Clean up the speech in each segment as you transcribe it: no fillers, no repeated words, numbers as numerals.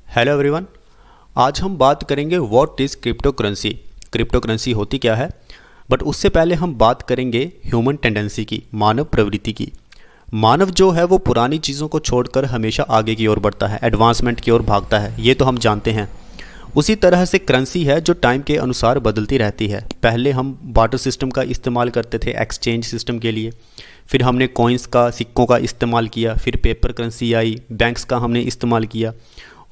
Hello everyone. आज हम बात करेंगे what is crypto currency. Crypto currency होती क्या है, बट उससे पहले हम बात करेंगे ह्यूमन टेंडेंसी की, मानव प्रवृत्ति की। मानव जो है वो पुरानी चीज़ों को छोड़कर हमेशा आगे की ओर बढ़ता है, एडवांसमेंट की ओर भागता है, ये तो हम जानते हैं। उसी तरह से करेंसी है जो टाइम के अनुसार बदलती रहती है। पहले हम बार्टर सिस्टम का इस्तेमाल करते थे एक्सचेंज सिस्टम के लिए, फिर हमने कॉइन्स का, सिक्कों का इस्तेमाल किया, फिर पेपर करेंसी आई, बैंक्स का हमने इस्तेमाल किया,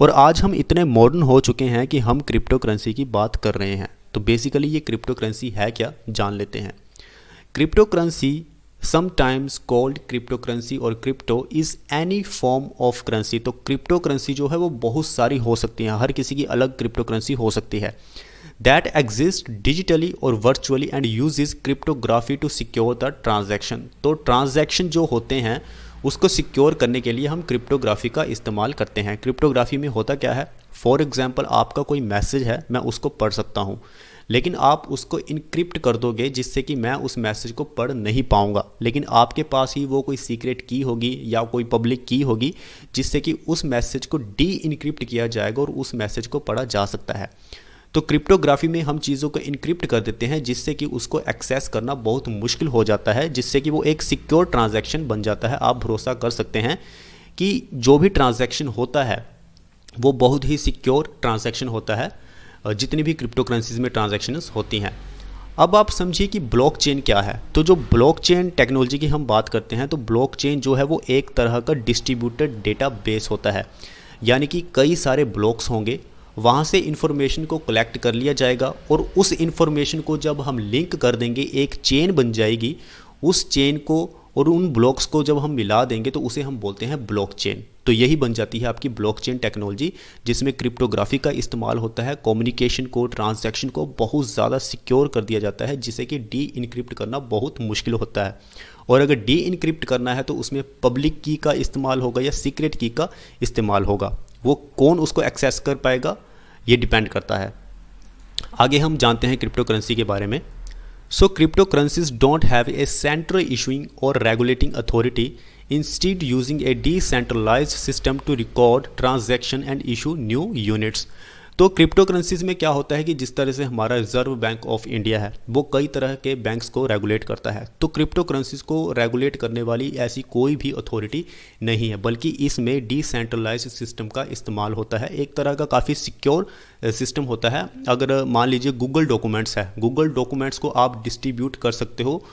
और आज हम इतने मॉडर्न हो चुके हैं कि हम क्रिप्टो करेंसी की बात कर रहे हैं। तो बेसिकली ये क्रिप्टो करेंसी है क्या, जान लेते हैं। Crypto currency sometimes called crypto currency और crypto is any form of currency. तो क्रिप्टो करेंसी जो है वो बहुत सारी हो सकती हैं, हर किसी की अलग क्रिप्टो करेंसी हो सकती है। दैट एग्जिस्ट डिजिटली और virtually and uses cryptography to secure the transaction. तो ट्रांजैक्शन जो होते हैं उसको सिक्योर करने के लिए हम क्रिप्टोग्राफी का इस्तेमाल करते हैं। क्रिप्टोग्राफी में होता क्या है, फॉर एग्जांपल आपका कोई मैसेज है, मैं उसको पढ़ सकता हूँ, लेकिन आप उसको इनक्रिप्ट कर दोगे जिससे कि मैं उस मैसेज को पढ़ नहीं पाऊंगा, लेकिन आपके पास ही वो कोई सीक्रेट की होगी या कोई पब्लिक की होगी जिससे कि उस मैसेज को डी इनक्रिप्ट किया जाएगा और उस मैसेज को पढ़ा जा सकता है। तो क्रिप्टोग्राफी में हम चीज़ों को इनक्रिप्ट कर देते हैं जिससे कि उसको एक्सेस करना बहुत मुश्किल हो जाता है, जिससे कि वो एक सिक्योर ट्रांजैक्शन बन जाता है। आप भरोसा कर सकते हैं कि जो भी ट्रांजैक्शन होता है वो बहुत ही सिक्योर ट्रांजैक्शन होता है, जितनी भी क्रिप्टो करेंसीज में ट्रांजैक्शंस होती हैं। अब आप समझिए कि ब्लॉकचेन क्या है। तो जो ब्लॉकचेन टेक्नोलॉजी की हम बात करते हैं, तो ब्लॉकचेन जो है वो एक तरह का डिस्ट्रीब्यूटेड डेटा बेस होता है, यानी कि कई सारे ब्लॉक्स होंगे, वहाँ से इन्फॉर्मेशन को कलेक्ट कर लिया जाएगा और उस इन्फॉर्मेशन को जब हम लिंक कर देंगे एक चेन बन जाएगी। उस चेन को और उन ब्लॉक्स को जब हम मिला देंगे तो उसे हम बोलते हैं ब्लॉकचेन। तो यही बन जाती है आपकी ब्लॉकचेन टेक्नोलॉजी, जिसमें क्रिप्टोग्राफी का इस्तेमाल होता है। कम्युनिकेशन को, ट्रांजैक्शन को बहुत ज़्यादा सिक्योर कर दिया जाता है, जिसे कि डी इनक्रिप्ट करना बहुत मुश्किल होता है। और अगर डी इनक्रिप्ट करना है तो उसमें पब्लिक की का इस्तेमाल होगा या सीक्रेट की का इस्तेमाल होगा। वो कौन उसको एक्सेस कर पाएगा ये डिपेंड करता है। आगे हम जानते हैं क्रिप्टो करेंसी के बारे में। So crypto currencies don't have a central issuing और regulating authority, instead using a decentralised system to record transaction and issue new units. तो क्रिप्टो करेंसीज में क्या होता है कि जिस तरह से हमारा रिजर्व बैंक ऑफ इंडिया है वो कई तरह के बैंक्स को रेगुलेट करता है, तो क्रिप्टो करेंसीज को रेगुलेट करने वाली ऐसी कोई भी अथॉरिटी नहीं है, बल्कि इसमें डिसेंट्रलाइज्ड सिस्टम का इस्तेमाल होता है। एक तरह का काफ़ी सिक्योर सिस्टम होता है। अगर मान लीजिए गूगल डॉक्यूमेंट्स है, गूगल डॉक्यूमेंट्स को आप डिस्ट्रीब्यूट कर सकते हो,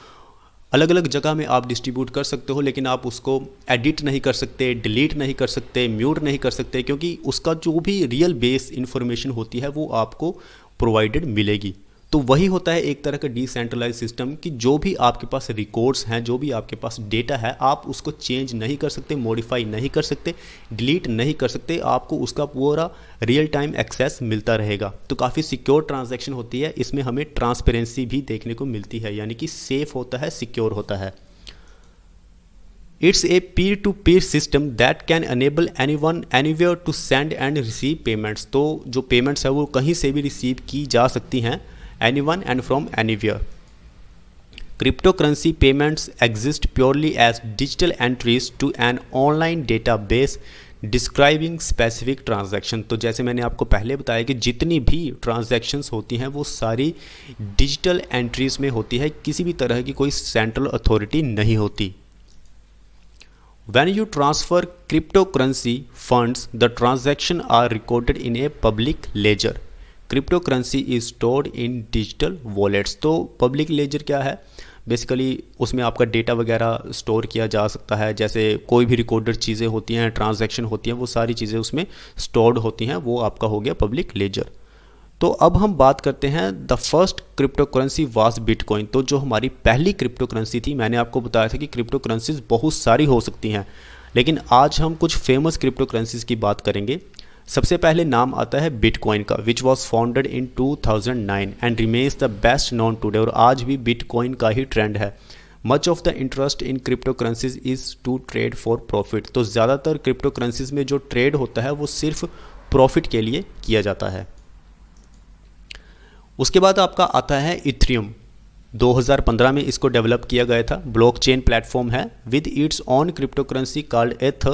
अलग अलग जगह में आप डिस्ट्रीब्यूट कर सकते हो, लेकिन आप उसको एडिट नहीं कर सकते, डिलीट नहीं कर सकते, म्यूट नहीं कर सकते, क्योंकि उसका जो भी रियल बेस इंफॉर्मेशन होती है वो आपको प्रोवाइडेड मिलेगी। तो वही होता है एक तरह का डिसेंट्रलाइज सिस्टम, कि जो भी आपके पास रिकॉर्ड्स हैं, जो भी आपके पास डेटा है, आप उसको चेंज नहीं कर सकते, मॉडिफाई नहीं कर सकते, डिलीट नहीं कर सकते, आपको उसका पूरा रियल टाइम एक्सेस मिलता रहेगा। तो काफ़ी सिक्योर ट्रांजैक्शन होती है। इसमें हमें ट्रांसपेरेंसी भी देखने को मिलती है, यानी कि सेफ होता है, सिक्योर होता है। It's a peer to peer system that can enable anyone anywhere to send and receive payments. तो जो पेमेंट्स है वो कहीं से भी रिसीव की जा सकती हैं, anyone and from anywhere. Cryptocurrency payments exist purely as digital entries to an online database describing specific transaction। तो जैसे मैंने आपको पहले बताया कि जितनी भी transactions होती हैं वो सारी डिजिटल एंट्रीज में होती है, किसी भी तरह की कोई सेंट्रल अथॉरिटी नहीं होती। When you transfer cryptocurrency funds, the transactions are recorded in a public ledger. Crypto currency is stored in digital wallets. तो पब्लिक लेजर क्या है, बेसिकली उसमें आपका डेटा वगैरह स्टोर किया जा सकता है, जैसे कोई भी रिकॉर्डेड चीज़ें होती हैं, ट्रांजैक्शन होती हैं, वो सारी चीज़ें उसमें स्टोर्ड होती हैं, वो आपका हो गया पब्लिक लेजर। तो अब हम बात करते हैं the first crypto currency was bitcoin. तो जो हमारी पहली क्रिप्टो करेंसी थी, मैंने आपको बताया था कि क्रिप्टो करेंसीज बहुत सारी हो सकती हैं, लेकिन आज हम कुछ फेमस क्रिप्टो करेंसीज की बात करेंगे। सबसे पहले नाम आता है बिटकॉइन का, which was founded in 2009 and remains the best known today. और आज भी बिटकॉइन का ही ट्रेंड है। Much of the interest in crypto currencies is to trade for profit. तो ज़्यादातर क्रिप्टो करेंसीज में जो ट्रेड होता है वो सिर्फ प्रॉफिट के लिए किया जाता है। उसके बाद आपका आता है इथेरियम। 2015 में इसको डेवलप किया गया था। ब्लॉकचेन प्लेटफॉर्म है with its on crypto currency called एथ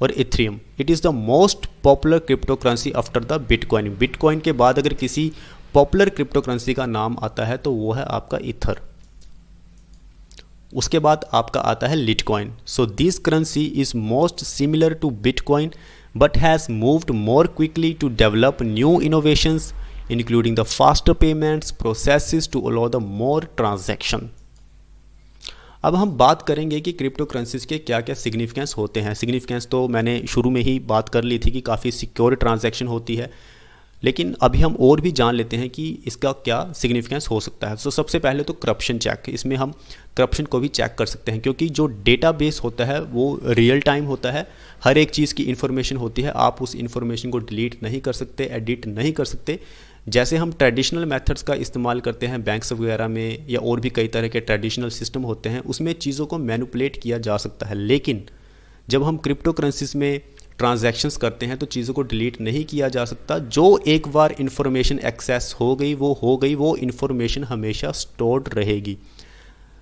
और Ethereum. It is the most popular crypto currency after the bitcoin. Bitcoin के बाद अगर किसी पॉपुलर क्रिप्टो करेंसी का नाम आता है तो वो है आपका इथर। उसके बाद आपका आता है Litecoin. So this currency is most similar to bitcoin but has moved more quickly to develop new innovations including the faster payments processes to allow the more transaction. अब हम बात करेंगे कि क्रिप्टो करेंसीज के क्या क्या सिग्निफिकेंस होते हैं। सिग्निफिकेंस तो मैंने शुरू में ही बात कर ली थी कि काफ़ी सिक्योर ट्रांजैक्शन होती है, लेकिन अभी हम और भी जान लेते हैं कि इसका क्या सिग्निफिकेंस हो सकता है। तो सबसे पहले तो करप्शन चेक, इसमें हम करप्शन को भी चेक कर सकते हैं क्योंकि जो डेटाबेस होता है वो रियल टाइम होता है, हर एक चीज़ की इन्फॉर्मेशन होती है, आप उस इन्फॉर्मेशन को डिलीट नहीं कर सकते, एडिट नहीं कर सकते। जैसे हम ट्रेडिशनल मेथड्स का इस्तेमाल करते हैं बैंक्स वगैरह में या और भी कई तरह के ट्रेडिशनल सिस्टम होते हैं, उसमें चीज़ों को मैनिपुलेट किया जा सकता है, लेकिन जब हम क्रिप्टो करेंसीज में ट्रांजैक्शंस करते हैं तो चीज़ों को डिलीट नहीं किया जा सकता। जो एक बार इन्फॉर्मेशन एक्सेस हो गई, वो इन्फॉर्मेशन हमेशा स्टोर्ड रहेगी।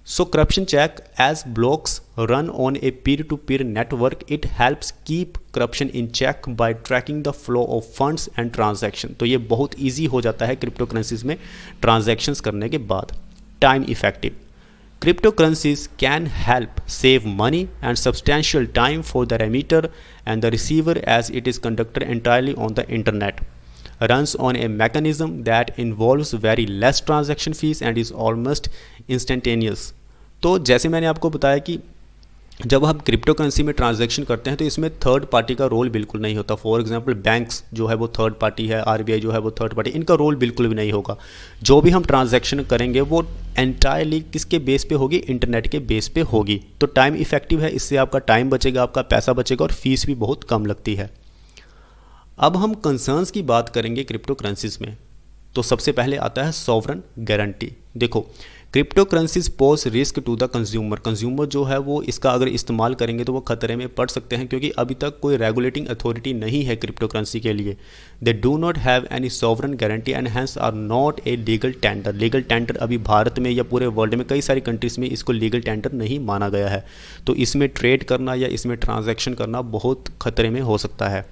So corruption check as blocks run on a peer to peer network, it helps keep corruption in check by tracking the flow of funds and transaction. तो ये बहुत ईजी हो जाता है क्रिप्टो करेंसीज में transactions करने के बाद। Time effective, cryptocurrencies can help save money and substantial time for the remitter and the receiver as it is conducted entirely on the internet, runs on a mechanism that involves very less transaction fees and is almost instantaneous। तो जैसे मैंने आपको बताया कि जब हम crypto currency में transaction करते हैं तो इसमें थर्ड पार्टी का रोल बिल्कुल नहीं होता। फॉर एग्जांपल बैंक्स जो है वो थर्ड पार्टी है, आरबीआई जो है वो थर्ड पार्टी, इनका रोल बिल्कुल भी नहीं होगा। जो भी हम ट्रांजैक्शन करेंगे वो एंटायरली किसके बेस पे होगी, इंटरनेट के बेस पे होगी। तो टाइम इफेक्टिव है, इससे आपका टाइम बचेगा, आपका पैसा बचेगा और फीस भी बहुत कम लगती है। अब हम कंसर्न्स की बात करेंगे क्रिप्टो करेंसीज में, तो सबसे पहले आता है सॉवरन गारंटी। देखो crypto currencies pose risk to the consumer. Consumer जो है वो इसका अगर इस्तेमाल करेंगे तो वो खतरे में पड़ सकते हैं क्योंकि अभी तक कोई रेगुलेटिंग अथॉरिटी नहीं है क्रिप्टो करेंसी के लिए। They do not have any sovereign guarantee and hence are not a legal tender. Legal tender अभी भारत में या पूरे वर्ल्ड में कई सारी कंट्रीज़ में इसको लीगल टेंडर नहीं माना गया है, तो इसमें ट्रेड करना या इसमें ट्रांजैक्शन करना बहुत खतरे में हो सकता है।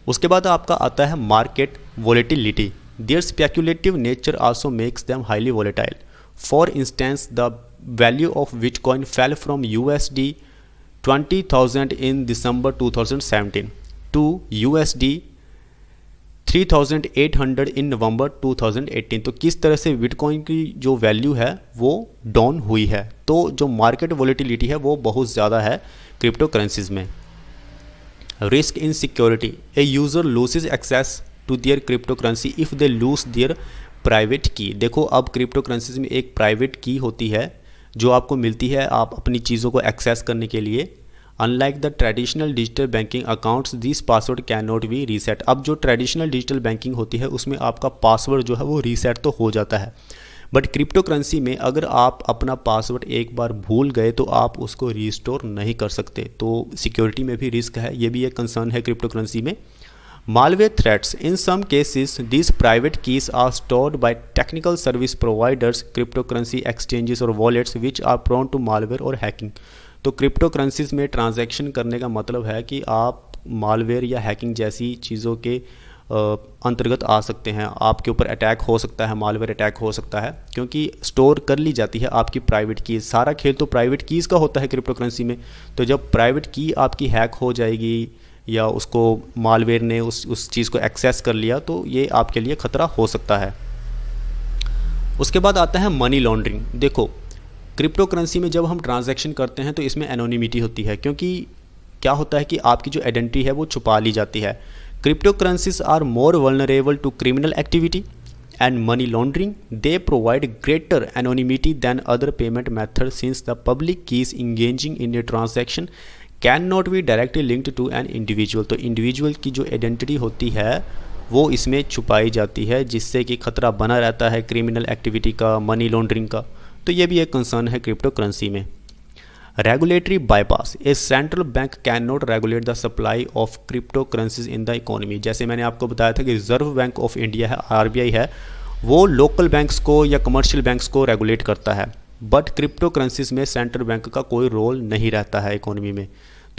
उसके बाद आपका आता है market volatility. Their speculative nature also makes them highly volatile. For instance, the value of Bitcoin fell from USD 20,000 in December 2017 to USD 3,800 in November 2018। तो किस तरह से बिटकॉइन की जो वैल्यू है वो डाउन हुई है। तो जो मार्केट वोलेटिलिटी है वो बहुत ज़्यादा है क्रिप्टो करेंसीज में। Risk in security, a user loses access to their crypto currency if they lose their private key. देखो अब क्रिप्टो करेंसीज में एक प्राइवेट की होती है जो आपको मिलती है आप अपनी चीज़ों को एक्सेस करने के लिए। Unlike the traditional digital banking accounts this password can not B reset. अब जो ट्रेडिशनल डिजिटल बैंकिंग होती है उसमें आपका पासवर्ड जो है वो रीसेट तो हो जाता है, बट क्रिप्टो करेंसी में अगर आप अपना पासवर्ड एक बार भूल गए तो आप उसको रीस्टोर नहीं कर सकते। तो सिक्योरिटी में भी रिस्क है, ये भी एक कंसर्न है क्रिप्टो करेंसी में। Malware threats, in some cases these private keys are stored by technical service providers, cryptocurrency exchanges or wallets which are prone to malware or hacking। तो क्रिप्टो करेंसीज में transaction करने का मतलब है कि आप मालवेयर या हैकिंग जैसी चीज़ों के अंतर्गत आ सकते हैं। आपके ऊपर अटैक हो सकता है, मालवेयर अटैक हो सकता है क्योंकि स्टोर कर ली जाती है आपकी प्राइवेट कीज़। सारा खेल तो प्राइवेट कीज़ का होता है क्रिप्टो करेंसी में। तो जब प्राइवेट की आपकी हैक हो जाएगी या उसको मालवेयर ने उस चीज़ को एक्सेस कर लिया तो ये आपके लिए ख़तरा हो सकता है। उसके बाद आता है मनी लॉन्ड्रिंग। देखो क्रिप्टो करेंसी में जब हम ट्रांजैक्शन करते हैं तो इसमें एनोनिमिटी होती है क्योंकि क्या होता है कि आपकी जो आइडेंटिटी है वो छुपा ली जाती है। Crypto currencies are more vulnerable to criminal activity and money laundering. They provide greater anonymity than other payment method since the public keys engaging in a transaction can not be directly linked to an individual. तो individual की जो identity होती है वो इसमें छुपाई जाती है जिससे कि खतरा बना रहता है क्रिमिनल एक्टिविटी का, मनी लॉन्ड्रिंग का। तो ये भी एक कंसर्न है क्रिप्टो करेंसी में। Regulatory bypass, A central bank can not regulate the supply of crypto currencies in the economy. जैसे मैंने आपको बताया था कि रिजर्व बैंक ऑफ इंडिया है, आरबीआई है, वो लोकल बैंक्स को या कमर्शियल बैंक्स को रेगुलेट करता है, बट क्रिप्टो करेंसीज में सेंट्रल बैंक का कोई रोल नहीं रहता है इकोनॉमी में।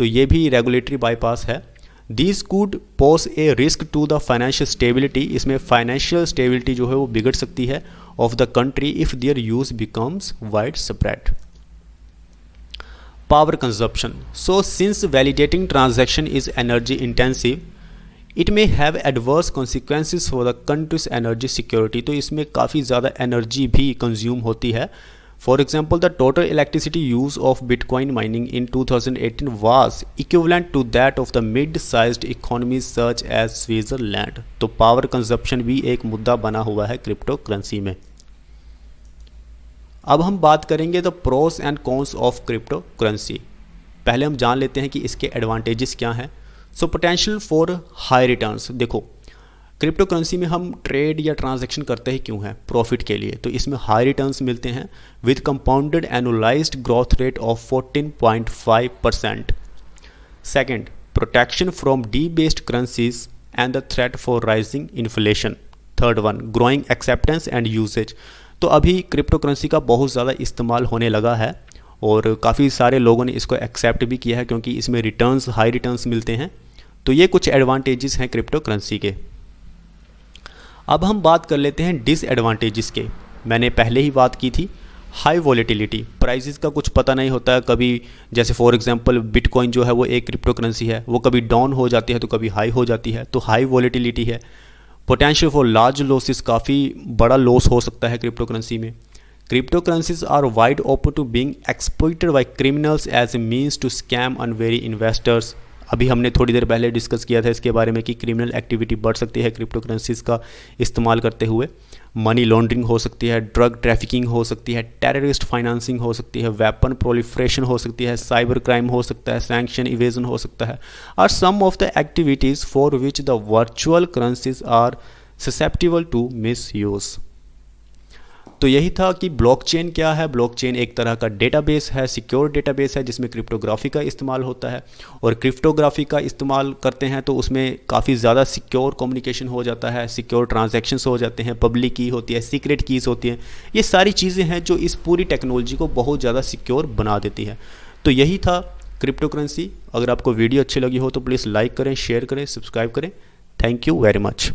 तो ये भी रेगुलेटरी बाईपास है। This could pose a risk to the financial stability, इसमें फाइनेंशियल स्टेबिलिटी जो है वो बिगड़ सकती है of the country if their use becomes wide spread. Power consumption, so since validating transaction is energy intensive it may have adverse consequences for the country's energy security, तो इसमें काफ़ी ज़्यादा एनर्जी भी कंज्यूम होती है। For example the total electricity use of bitcoin mining in 2018 was equivalent to that of the mid sized economies such as Switzerland. तो power consumption भी एक मुद्दा बना हुआ है क्रिप्टो करेंसी में। अब हम बात करेंगे the pros and cons of crypto currency. पहले हम जान लेते हैं कि इसके एडवांटेजेस क्या हैं। So potential for high returns, देखो क्रिप्टो करेंसी में हम ट्रेड या ट्रांजैक्शन करते हैं क्यों है, प्रॉफिट के लिए, तो इसमें हाई रिटर्न्स मिलते हैं with compounded annualised growth rate of 14.5%। Second, protection from D-based currencies and the threat for rising inflation. Third one, growing acceptance and usage, तो अभी क्रिप्टो करेंसी का बहुत ज़्यादा इस्तेमाल होने लगा है और काफ़ी सारे लोगों ने इसको एक्सेप्ट भी किया है क्योंकि इसमें रिटर्न्स, हाई रिटर्न्स मिलते हैं। तो ये कुछ एडवांटेजेस हैं क्रिप्टो करेंसी के। अब हम बात कर लेते हैं डिसएडवांटेजेस के। मैंने पहले ही बात की थी, हाई वॉलेटिलिटी, प्राइसेस का कुछ पता नहीं होता है कभी, जैसे फॉर एग्जांपल बिटकॉइन जो है वो एक क्रिप्टो करेंसी है, वो कभी डाउन हो जाती है तो कभी हाई हो जाती है, तो हाई वॉलेटिलिटी है। पोटेंशियल फॉर लार्ज लॉसेस, काफ़ी बड़ा लॉस हो सकता है क्रिप्टो करेंसी में। Crypto currencies are wide open to being exploited by criminals as a means to scam unwary investors. अभी हमने थोड़ी देर पहले डिस्कस किया था इसके बारे में कि क्रिमिनल एक्टिविटी बढ़ सकती है क्रिप्टो करेंसीज का इस्तेमाल करते हुए। मनी लॉन्ड्रिंग हो सकती है, ड्रग ट्रैफिकिंग हो सकती है, टेररिस्ट फाइनेंसिंग हो सकती है, वेपन प्रोलिफरेशन हो सकती है, साइबर क्राइम हो सकता है, सैंक्शन इवेजन हो सकता है, are some of the activities for which the virtual currencies are susceptible to misuse. तो यही था कि ब्लॉकचेन क्या है। ब्लॉकचेन एक तरह का डेटाबेस है, सिक्योर डेटाबेस है जिसमें क्रिप्टोग्राफी का इस्तेमाल होता है, और क्रिप्टोग्राफी का इस्तेमाल करते हैं तो उसमें काफ़ी ज़्यादा सिक्योर कम्युनिकेशन हो जाता है, सिक्योर ट्रांजैक्शंस हो जाते हैं, पब्लिक की होती है, सीक्रेट कीज़ होती हैं। ये सारी चीज़ें हैं जो इस पूरी टेक्नोलॉजी को बहुत ज़्यादा सिक्योर बना देती है। तो यही था क्रिप्टो करेंसी। अगर आपको वीडियो अच्छी लगी हो तो प्लीज़ लाइक करें, शेयर करें, सब्सक्राइब करें। Thank you very much.